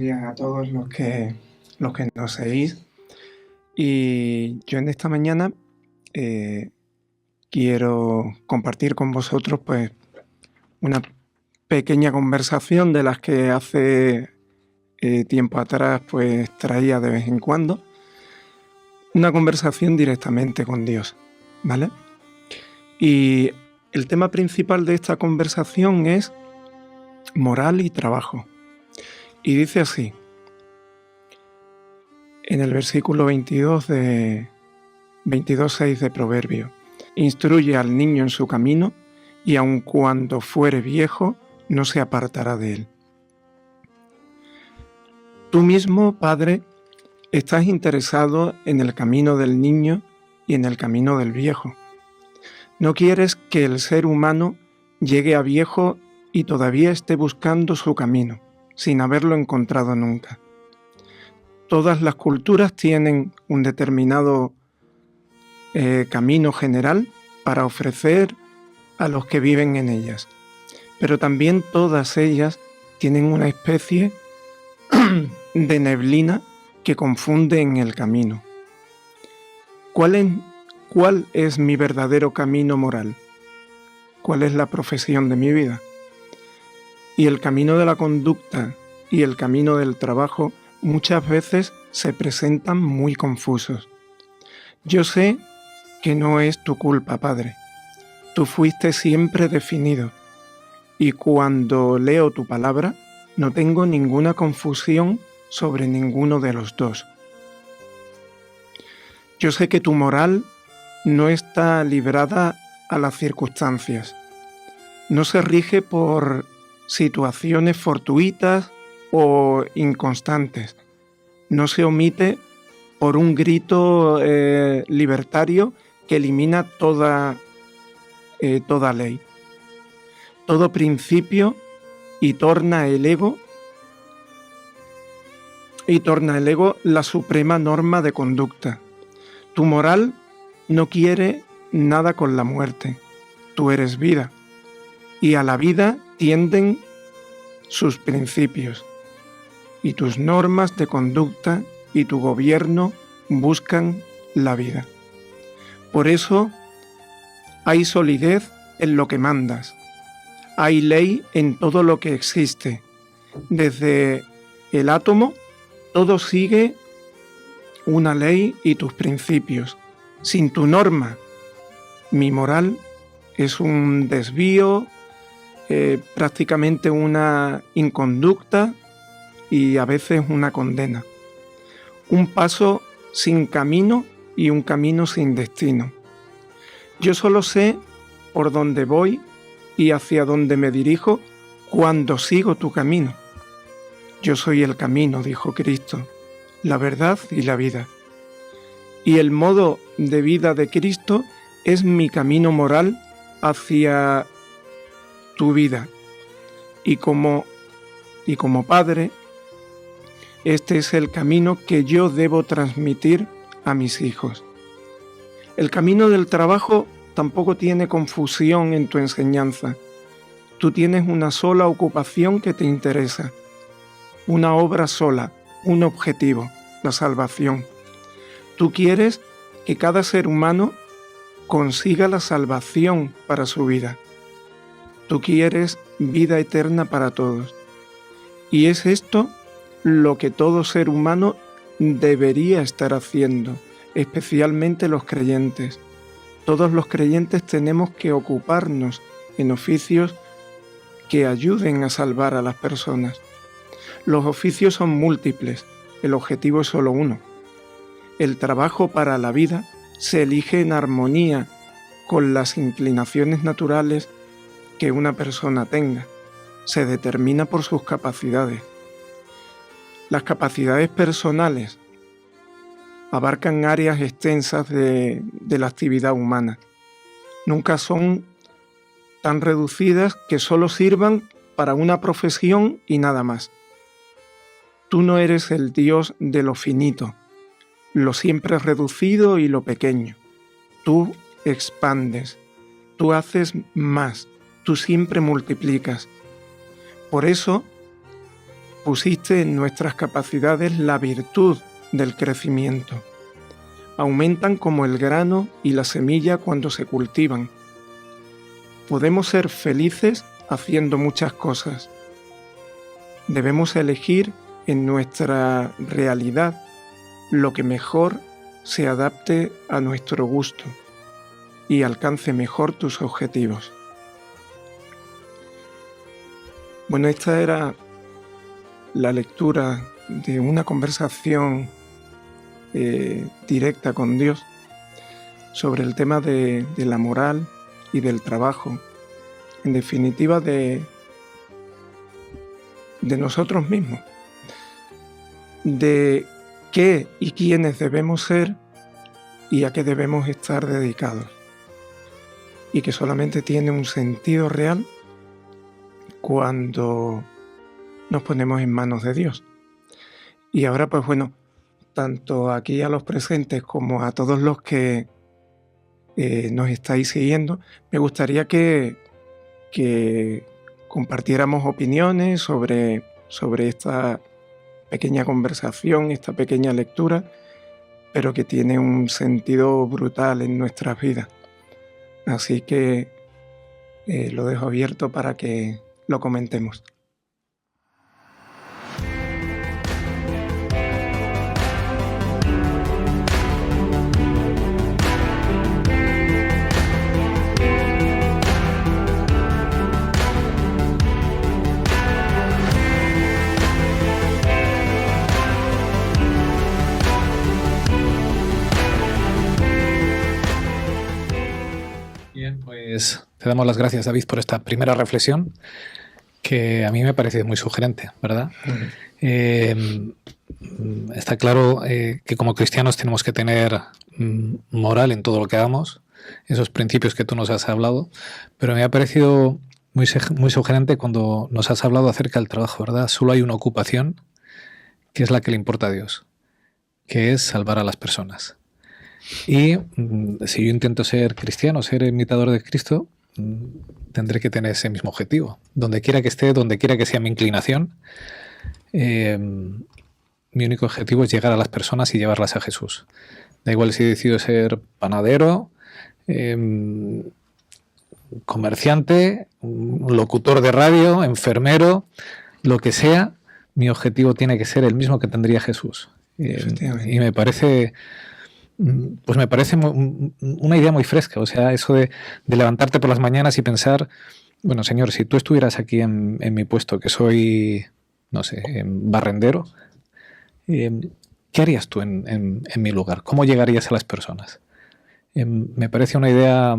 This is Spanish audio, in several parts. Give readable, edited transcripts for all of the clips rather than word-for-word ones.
días a todos los que nos seguís. Y yo en esta mañana quiero compartir con vosotros pues una pequeña conversación de las que hace tiempo atrás pues traía de vez en cuando. Una conversación directamente con Dios, ¿vale? Y el tema principal de esta conversación es moral y trabajo. Y dice así, en el versículo 22:6 de Proverbio: instruye al niño en su camino, y aun cuando fuere viejo, no se apartará de él. Tú mismo, Padre, estás interesado en el camino del niño y en el camino del viejo. No quieres que el ser humano llegue a viejo y todavía esté buscando su camino, sin haberlo encontrado nunca. Todas las culturas tienen un determinado camino general para ofrecer a los que viven en ellas, pero también todas ellas tienen una especie de neblina que confunde en el camino. ¿Cuál es mi verdadero camino moral? ¿Cuál es la profesión de mi vida? Y el camino de la conducta y el camino del trabajo muchas veces se presentan muy confusos. Yo sé que no es tu culpa, Padre. Tú fuiste siempre definido, y cuando leo tu palabra no tengo ninguna confusión sobre ninguno de los dos. Yo sé que tu moral no está librada a las circunstancias, no se rige por situaciones fortuitas o inconstantes, no se omite por un grito libertario que elimina toda ley, todo principio y torna el ego la suprema norma de conducta. Tu moral no quiere nada con la muerte. Tú eres vida, y a la vida tienden sus principios, y tus normas de conducta y tu gobierno buscan la vida. Por eso hay solidez en lo que mandas, hay ley en todo lo que existe. Desde el átomo todo sigue una ley y tus principios. Sin tu norma, mi moral es un desvío, prácticamente una inconducta y a veces una condena. Un paso sin camino y un camino sin destino. Yo solo sé por dónde voy y hacia dónde me dirijo cuando sigo tu camino. Yo soy el camino, dijo Cristo, la verdad y la vida. Y el modo de vida de Cristo es mi camino moral hacia tu vida. Y como Padre, este es el camino que yo debo transmitir a mis hijos. El camino del trabajo tampoco tiene confusión en tu enseñanza. Tú tienes una sola ocupación que te interesa, una obra sola, un objetivo, la salvación. Tú quieres que cada ser humano consiga la salvación para su vida. Tú quieres vida eterna para todos. Y es esto lo que todo ser humano debería estar haciendo, especialmente los creyentes. Todos los creyentes tenemos que ocuparnos en oficios que ayuden a salvar a las personas. Los oficios son múltiples, el objetivo es solo uno. El trabajo para la vida se elige en armonía con las inclinaciones naturales que una persona tenga. Se determina por sus capacidades. Las capacidades personales abarcan áreas extensas de la actividad humana. Nunca son tan reducidas que solo sirvan para una profesión y nada más. Tú no eres el Dios de lo finito, lo siempre reducido y lo pequeño. Tú expandes, tú haces más, tú siempre multiplicas. Por eso pusiste en nuestras capacidades la virtud del crecimiento. Aumentan como el grano y la semilla cuando se cultivan. Podemos ser felices haciendo muchas cosas. Debemos elegir en nuestra realidad lo que mejor se adapte a nuestro gusto y alcance mejor tus objetivos. Bueno, esta era la lectura de una conversación directa con Dios sobre el tema de la moral y del trabajo, en definitiva de nosotros mismos, de qué y quiénes debemos ser y a qué debemos estar dedicados, y que solamente tiene un sentido real cuando nos ponemos en manos de Dios. Y ahora, pues bueno, tanto aquí a los presentes como a todos los que nos estáis siguiendo, me gustaría que compartiéramos opiniones sobre esta pequeña conversación, esta pequeña lectura, pero que tiene un sentido brutal en nuestras vidas. Así que lo dejo abierto para que lo comentemos. Bien, pues te damos las gracias, David, por esta primera reflexión que a mí me parece muy sugerente, ¿verdad? Está claro que como cristianos tenemos que tener moral en todo lo que hagamos, esos principios que tú nos has hablado, pero me ha parecido muy sugerente cuando nos has hablado acerca del trabajo, ¿verdad? Solo hay una ocupación que es la que le importa a Dios, que es salvar a las personas. Y si yo intento ser cristiano, ser imitador de Cristo, tendré que tener ese mismo objetivo. Donde quiera que esté, donde quiera que sea mi inclinación, mi único objetivo es llegar a las personas y llevarlas a Jesús. Da igual si decido ser panadero, comerciante, locutor de radio, enfermero, lo que sea, mi objetivo tiene que ser el mismo que tendría Jesús. Y me parece... Pues me parece una idea muy fresca, o sea, eso de levantarte por las mañanas y pensar, bueno, Señor, si tú estuvieras aquí en mi puesto, que soy, no sé, barrendero, ¿qué harías tú en mi lugar? ¿Cómo llegarías a las personas? Me parece una idea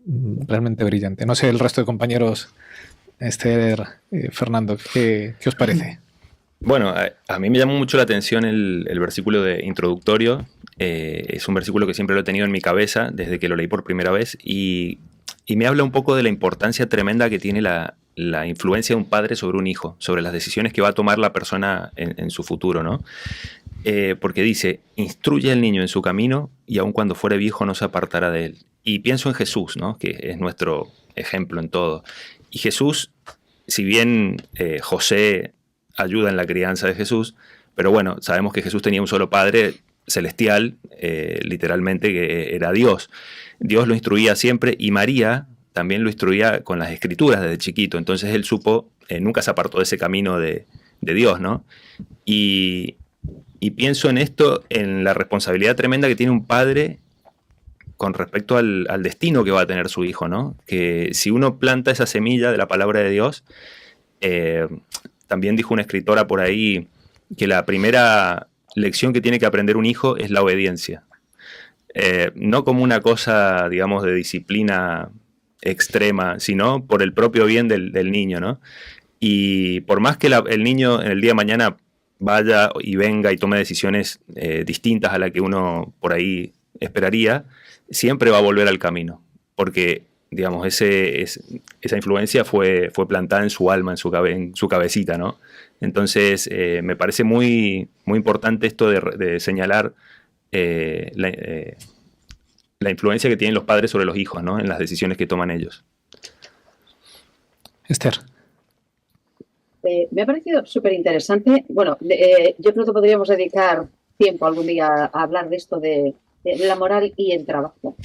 realmente brillante. No sé, el resto de compañeros, Esther, Fernando, ¿qué os parece? Bueno, a mí me llamó mucho la atención el versículo de introductorio. Es un versículo que siempre lo he tenido en mi cabeza desde que lo leí por primera vez y me habla un poco de la importancia tremenda que tiene la influencia de un padre sobre un hijo, sobre las decisiones que va a tomar la persona en su futuro, ¿no? Porque dice, instruye al niño en su camino y aun cuando fuere viejo no se apartará de él. Y pienso en Jesús, ¿no? Que es nuestro ejemplo en todo. Y Jesús, si bien José ayuda en la crianza de Jesús, pero bueno, sabemos que Jesús tenía un solo padre celestial, literalmente, que era Dios. Dios lo instruía siempre y María también lo instruía con las escrituras desde chiquito. Entonces él supo, nunca se apartó de ese camino de Dios, ¿no? Y pienso en esto, en la responsabilidad tremenda que tiene un padre con respecto al destino que va a tener su hijo, ¿no? Que si uno planta esa semilla de la palabra de Dios, también dijo una escritora por ahí que la primera lección que tiene que aprender un hijo es la obediencia. No como una cosa, digamos, de disciplina extrema, sino por el propio bien del niño, ¿no? Y por más que el niño en el día de mañana vaya y venga y tome decisiones distintas a las que uno por ahí esperaría, siempre va a volver al camino, porque digamos, esa influencia fue plantada en su alma, en su cabecita, ¿no? Entonces, me parece muy, muy importante esto de señalar la influencia que tienen los padres sobre los hijos, ¿no? En las decisiones que toman ellos. Esther. Me ha parecido súper interesante. Bueno, yo creo que podríamos dedicar tiempo algún día a hablar de esto de la moral y el trabajo.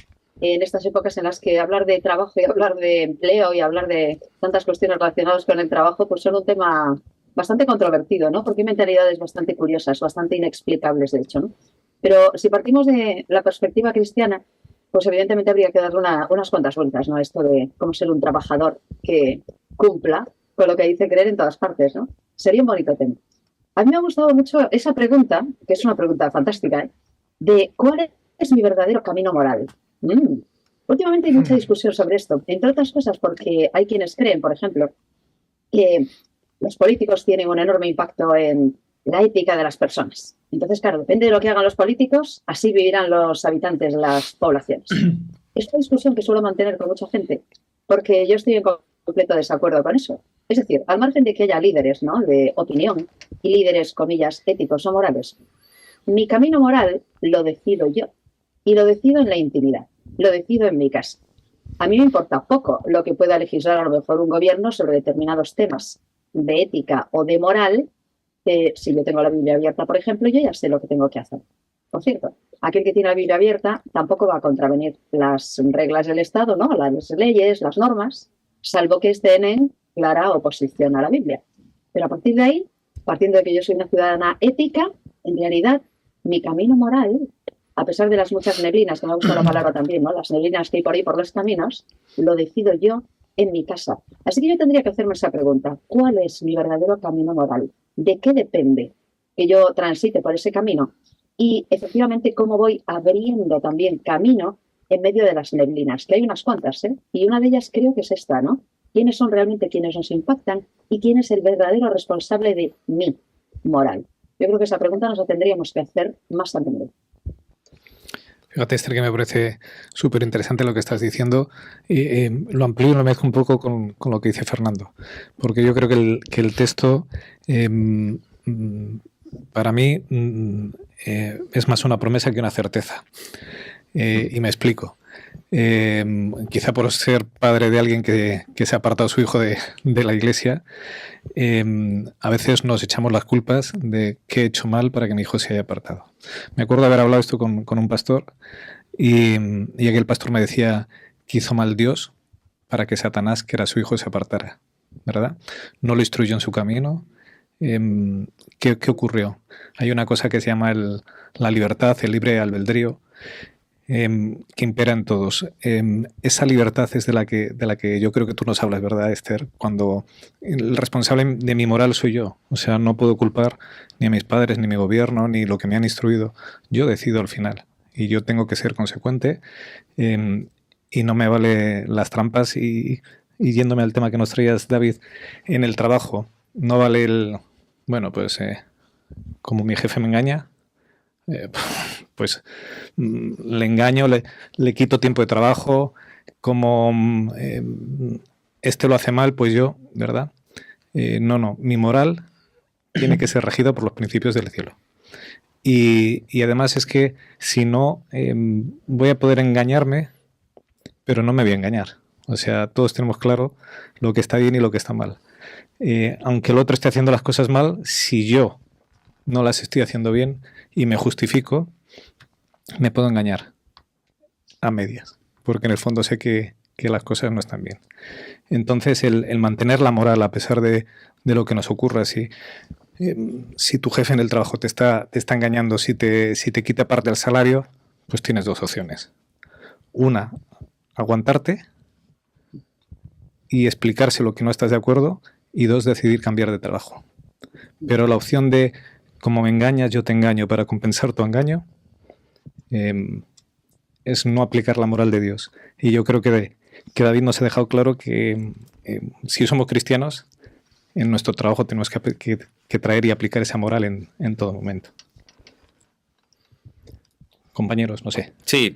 En estas épocas en las que hablar de trabajo y hablar de empleo y hablar de tantas cuestiones relacionadas con el trabajo, pues son un tema bastante controvertido, ¿no? Porque hay mentalidades bastante curiosas, bastante inexplicables, de hecho, ¿no? Pero si partimos de la perspectiva cristiana, pues evidentemente habría que darle unas cuantas vueltas, ¿no? Esto de cómo ser un trabajador que cumpla con lo que dice creer en todas partes, ¿no? Sería un bonito tema. A mí me ha gustado mucho esa pregunta, que es una pregunta fantástica, ¿eh? De cuál es mi verdadero camino moral. Últimamente hay mucha discusión sobre esto, entre otras cosas porque hay quienes creen, por ejemplo, que los políticos tienen un enorme impacto en la ética de las personas. Entonces, claro, depende de lo que hagan los políticos, así vivirán los habitantes de las poblaciones. Es una discusión que suelo mantener con mucha gente, porque yo estoy en completo desacuerdo con eso. Es decir, al margen de que haya líderes, ¿no?, de opinión y líderes, comillas, éticos o morales, mi camino moral lo decido yo y lo decido en la intimidad, lo decido en mi casa. A mí me importa poco lo que pueda legislar a lo mejor un gobierno sobre determinados temas de ética o de moral. Si yo tengo la Biblia abierta, por ejemplo, yo ya sé lo que tengo que hacer. Por cierto, aquel que tiene la Biblia abierta tampoco va a contravenir las reglas del Estado, ¿no?, las leyes, las normas, salvo que estén en clara oposición a la Biblia. Pero a partir de ahí, partiendo de que yo soy una ciudadana ética, en realidad mi camino moral, a pesar de las muchas neblinas, que me gusta la palabra también, ¿no?, las neblinas que hay por ahí por los caminos, lo decido yo en mi casa. Así que yo tendría que hacerme esa pregunta: ¿cuál es mi verdadero camino moral? ¿De qué depende que yo transite por ese camino? Y efectivamente, cómo voy abriendo también camino en medio de las neblinas, que hay unas cuantas, ¿eh? Y una de ellas creo que es esta, ¿no? ¿Quiénes son realmente quienes nos impactan y quién es el verdadero responsable de mi moral? Yo creo que esa pregunta nos la tendríamos que hacer más a menudo. Fíjate, Esther, que me parece súper interesante lo que estás diciendo. Lo amplío y lo mezclo un poco con lo que dice Fernando, porque yo creo que el texto para mí es más una promesa que una certeza. Y me explico. Quizá por ser padre de alguien que se ha apartado a su hijo de la iglesia, a veces nos echamos las culpas de qué he hecho mal para que mi hijo se haya apartado. Me acuerdo de haber hablado esto con un pastor y aquel pastor me decía que hizo mal Dios para que Satanás, que era su hijo, se apartara, ¿verdad? No lo instruyó en su camino. ¿Qué ocurrió? Hay una cosa que se llama la libertad, el libre albedrío, que impera en todos. Esa libertad es de la que yo creo que tú nos hablas, ¿verdad, Esther? Cuando el responsable de mi moral soy yo. O sea, no puedo culpar ni a mis padres, ni a mi gobierno, ni lo que me han instruido. Yo decido al final. Y yo tengo que ser consecuente. Y no me vale las trampas. Y yéndome al tema que nos traías, David, en el trabajo, no vale como mi jefe me engaña, pues le engaño, le quito tiempo de trabajo, como este lo hace mal, pues yo, ¿verdad? No, mi moral tiene que ser regida por los principios del cielo. Y además es que si no, voy a poder engañarme, pero no me voy a engañar. O sea, todos tenemos claro lo que está bien y lo que está mal. Aunque el otro esté haciendo las cosas mal, si yo no las estoy haciendo bien y me justifico, me puedo engañar a medias, porque en el fondo sé que las cosas no están bien. Entonces, el mantener la moral a pesar de lo que nos ocurra, si tu jefe en el trabajo te está engañando, si te quita parte del salario, pues tienes dos opciones. Una, aguantarte y explicarse lo que no estás de acuerdo, y dos, decidir cambiar de trabajo. Pero la opción de, como me engañas, yo te engaño para compensar tu engaño, es no aplicar la moral de Dios. Y yo creo que David nos ha dejado claro que si somos cristianos, en nuestro trabajo tenemos que traer y aplicar esa moral en todo momento. Compañeros, no sé. Sí,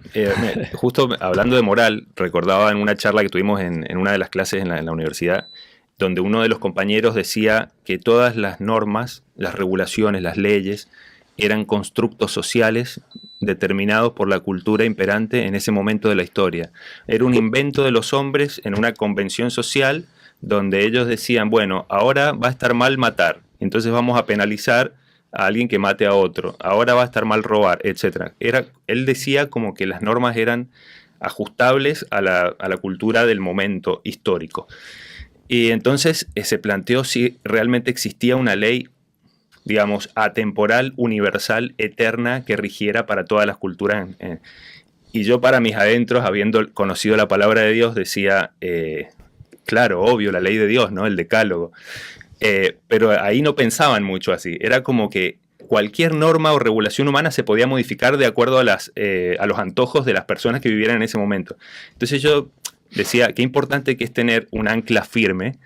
justo hablando de moral, recordaba en una charla que tuvimos en una de las clases en la universidad, donde uno de los compañeros decía que todas las normas, las regulaciones, las leyes, eran constructos sociales determinados por la cultura imperante en ese momento de la historia. Era un invento de los hombres en una convención social donde ellos decían, bueno, ahora va a estar mal matar, entonces vamos a penalizar a alguien que mate a otro, ahora va a estar mal robar, etc. Él decía como que las normas eran ajustables a la cultura del momento histórico. Y entonces se planteó si realmente existía una ley, digamos, atemporal, universal, eterna, que rigiera para todas las culturas. Y yo, para mis adentros, habiendo conocido la palabra de Dios, decía, claro, obvio, la ley de Dios, ¿no? El decálogo. Pero ahí no pensaban mucho así. Era como que cualquier norma o regulación humana se podía modificar de acuerdo a los antojos de las personas que vivieran en ese momento. Entonces yo decía, qué importante que es tener un ancla firme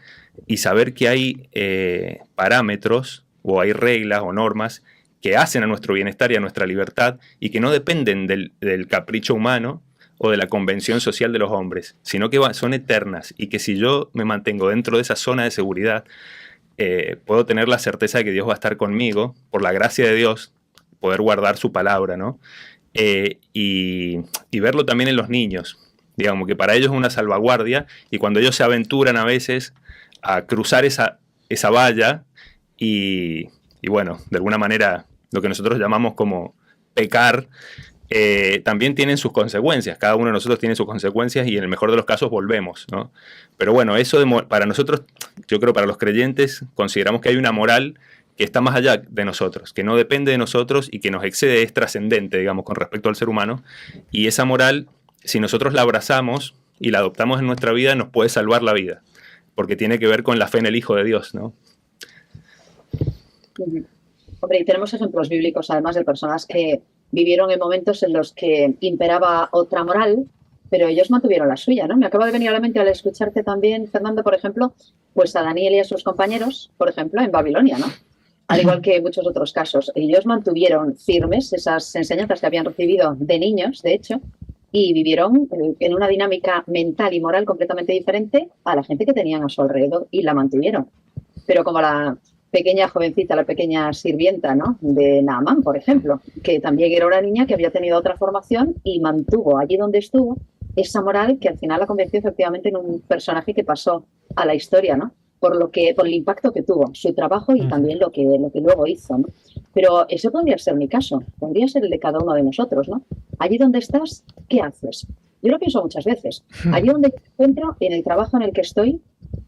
y saber que hay parámetros o hay reglas o normas que hacen a nuestro bienestar y a nuestra libertad y que no dependen del capricho humano o de la convención social de los hombres, sino que son eternas, y que si yo me mantengo dentro de esa zona de seguridad, puedo tener la certeza de que Dios va a estar conmigo, por la gracia de Dios, poder guardar su palabra, ¿no? Y verlo también en los niños, digamos que para ellos es una salvaguardia, y cuando ellos se aventuran a veces a cruzar esa valla y bueno, de alguna manera lo que nosotros llamamos como pecar, también tienen sus consecuencias. Cada uno de nosotros tiene sus consecuencias y en el mejor de los casos volvemos, ¿no? Pero bueno, eso para nosotros, yo creo para los creyentes, consideramos que hay una moral que está más allá de nosotros, que no depende de nosotros y que nos excede, es trascendente, digamos, con respecto al ser humano. Y esa moral, si nosotros la abrazamos y la adoptamos en nuestra vida, nos puede salvar la vida, porque tiene que ver con la fe en el Hijo de Dios, ¿no? Hombre, y tenemos ejemplos bíblicos, además, de personas que vivieron en momentos en los que imperaba otra moral, pero ellos mantuvieron la suya, ¿no? Me acaba de venir a la mente al escucharte también, Fernando, por ejemplo, pues a Daniel y a sus compañeros, por ejemplo, en Babilonia, ¿no? Al igual que muchos otros casos. Ellos mantuvieron firmes esas enseñanzas que habían recibido de niños, de hecho, y vivieron en una dinámica mental y moral completamente diferente a la gente que tenían a su alrededor, y la mantuvieron. Pero como la pequeña jovencita, la pequeña sirvienta, ¿no?, de Naamán, por ejemplo, que también era una niña que había tenido otra formación y mantuvo allí donde estuvo esa moral que al final la convirtió efectivamente en un personaje que pasó a la historia, ¿no?, por el impacto que tuvo, su trabajo y también lo que luego hizo, ¿no? Pero ese podría ser mi caso, podría ser el de cada uno de nosotros, ¿no? Allí donde estás, ¿qué haces? Yo lo pienso muchas veces. Allí donde me encuentro, en el trabajo en el que estoy,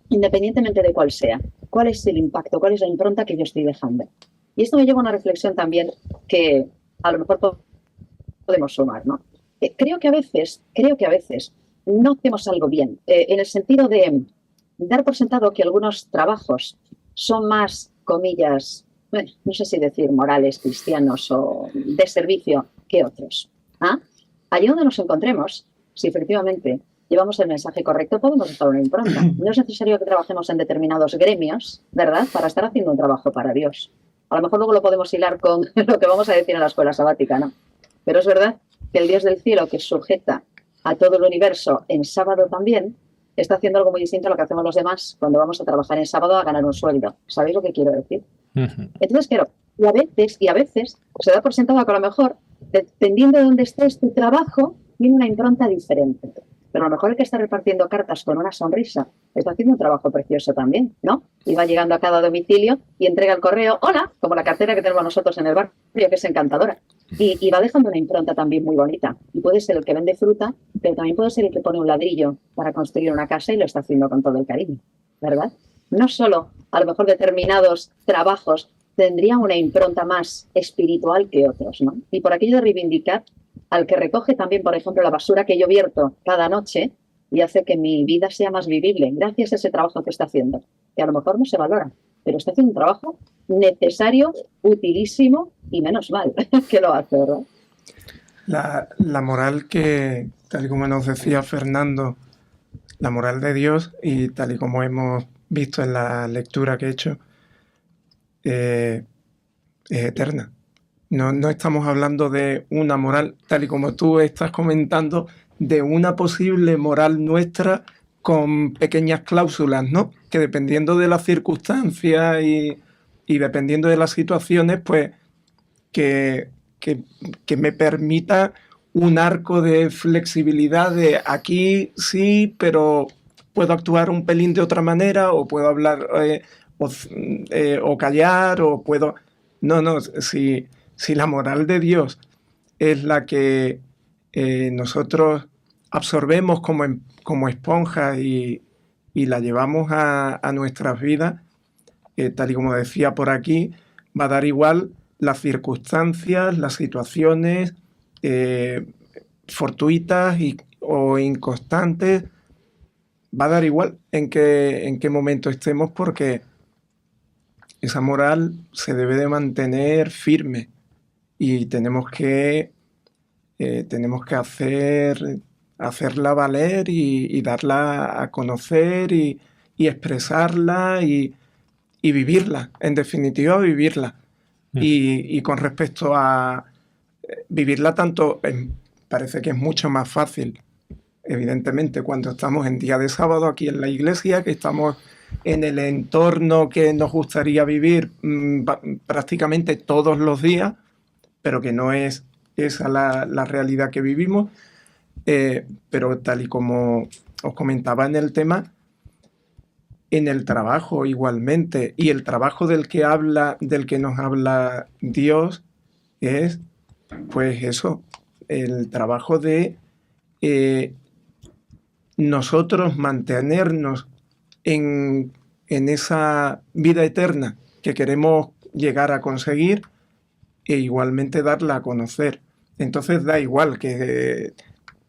independientemente de cuál sea, cuál es el impacto, cuál es la impronta que yo estoy dejando. Y esto me lleva a una reflexión también que a lo mejor podemos sumar, ¿no? Creo que a veces no hacemos algo bien, en el sentido de dar por sentado que algunos trabajos son más, comillas, bueno, no sé si decir morales, cristianos o de servicio, que otros. ¿Ah? Allí donde nos encontremos, si efectivamente llevamos el mensaje correcto, podemos dejar una impronta. No es necesario que trabajemos en determinados gremios, ¿verdad?, para estar haciendo un trabajo para Dios. A lo mejor luego lo podemos hilar con lo que vamos a decir en la escuela sabática, ¿no? Pero es verdad que el Dios del cielo, que sujeta a todo el universo en sábado también, está haciendo algo muy distinto a lo que hacemos los demás cuando vamos a trabajar en sábado a ganar un sueldo. ¿Sabéis lo que quiero decir? Entonces, claro, y a veces se da por sentado que a lo mejor, dependiendo de dónde estés, tu trabajo tiene una impronta diferente. Pero a lo mejor el que está repartiendo cartas con una sonrisa está haciendo un trabajo precioso también, ¿no? Y va llegando a cada domicilio y entrega el correo, hola, como la cartera que tenemos nosotros en el barrio, que es encantadora. Y va dejando una impronta también muy bonita. Y puede ser el que vende fruta, pero también puede ser el que pone un ladrillo para construir una casa y lo está haciendo con todo el cariño, ¿verdad? No solo, a lo mejor determinados trabajos tendrían una impronta más espiritual que otros, ¿no? Y por aquello de reivindicar al que recoge también, por ejemplo, la basura que yo vierto cada noche y hace que mi vida sea más vivible gracias a ese trabajo que está haciendo, que a lo mejor no se valora, pero está haciendo un trabajo necesario, utilísimo y menos mal que lo hace, ¿verdad? La moral que, tal y como nos decía Fernando, la moral de Dios, y tal y como hemos visto en la lectura que he hecho, es eterna. No estamos hablando de una moral, tal y como tú estás comentando, de una posible moral nuestra con pequeñas cláusulas, ¿no? Que dependiendo de las circunstancias y dependiendo de las situaciones, pues que me permita un arco de flexibilidad de aquí sí, pero puedo actuar un pelín de otra manera, o puedo hablar o callar, o puedo... No, si la moral de Dios es la que nosotros absorbemos como esponja y la llevamos a nuestras vidas, tal y como decía por aquí, va a dar igual las circunstancias, las situaciones fortuitas o inconstantes, va a dar igual en qué momento estemos, porque esa moral se debe de mantener firme y tenemos que hacerla valer y darla a conocer y expresarla y vivirla, en definitiva vivirla. Y con respecto a vivirla tanto, parece que es mucho más fácil, evidentemente, cuando estamos en día de sábado aquí en la iglesia, que estamos en el entorno que nos gustaría vivir prácticamente todos los días, pero que no es esa la realidad que vivimos. Pero tal y como os comentaba en el tema, en el trabajo igualmente, y el trabajo del que nos habla Dios es, pues eso, el trabajo de nosotros mantenernos en esa vida eterna que queremos llegar a conseguir, e igualmente darla a conocer. Entonces da igual que,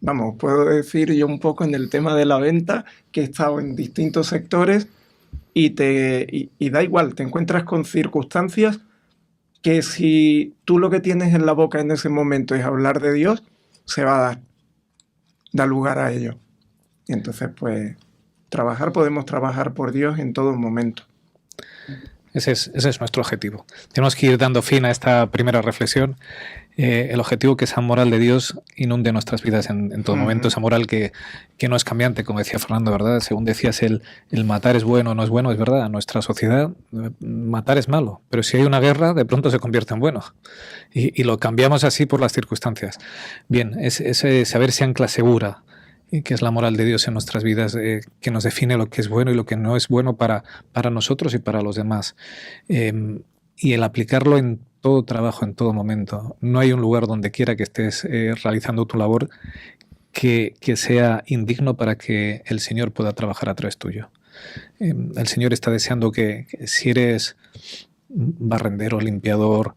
vamos, puedo decir yo un poco en el tema de la venta, que he estado en distintos sectores y da igual, te encuentras con circunstancias que si tú lo que tienes en la boca en ese momento es hablar de Dios, se va a dar lugar a ello. Y entonces, pues, podemos trabajar por Dios en todo momento. Ese es nuestro objetivo. Tenemos que ir dando fin a esta primera reflexión. El objetivo que esa moral de Dios inunde nuestras vidas en todo momento, esa moral que no es cambiante, como decía Fernando, ¿verdad? Según decías, el matar es bueno o no es bueno, es verdad. En nuestra sociedad matar es malo, pero si hay una guerra, de pronto se convierte en bueno. Y lo cambiamos así por las circunstancias. Bien, ese saberse ancla segura, que es la moral de Dios en nuestras vidas, que nos define lo que es bueno y lo que no es bueno para nosotros y para los demás. Y el aplicarlo en todo trabajo, en todo momento. No hay un lugar donde quiera que estés realizando tu labor que sea indigno para que el Señor pueda trabajar a través tuyo. El Señor está deseando que si eres barrendero, limpiador,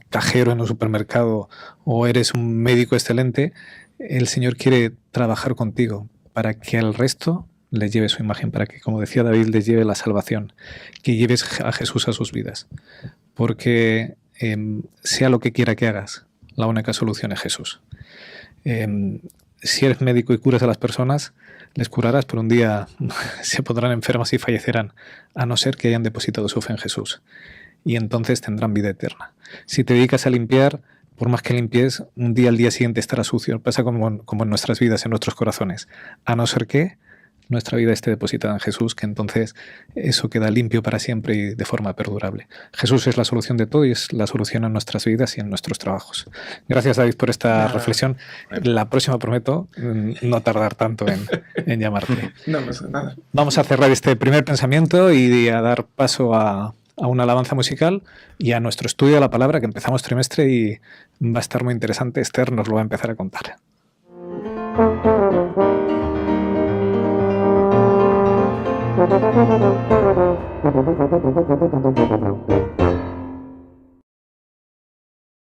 cajero en un supermercado o eres un médico excelente, el Señor quiere trabajar contigo para que al resto les lleve su imagen, para que, como decía David, les lleve la salvación, que lleves a Jesús a sus vidas. Porque sea lo que quiera que hagas, la única solución es Jesús. Si eres médico y curas a las personas, les curarás, pero un día se pondrán enfermas y fallecerán, a no ser que hayan depositado su fe en Jesús. Y entonces tendrán vida eterna. Si te dedicas a limpiar, por más que limpies, un día al día siguiente estará sucio. Pasa como en nuestras vidas, en nuestros corazones. A no ser que nuestra vida esté depositada en Jesús, que entonces eso queda limpio para siempre y de forma perdurable. Jesús es la solución de todo y es la solución en nuestras vidas y en nuestros trabajos. Gracias, David, por esta reflexión. La próxima prometo no tardar tanto en llamarte. No pasa nada. Vamos a cerrar este primer pensamiento y a dar paso a una alabanza musical y a nuestro estudio de la palabra, que empezamos trimestre y va a estar muy interesante. Esther nos lo va a empezar a contar.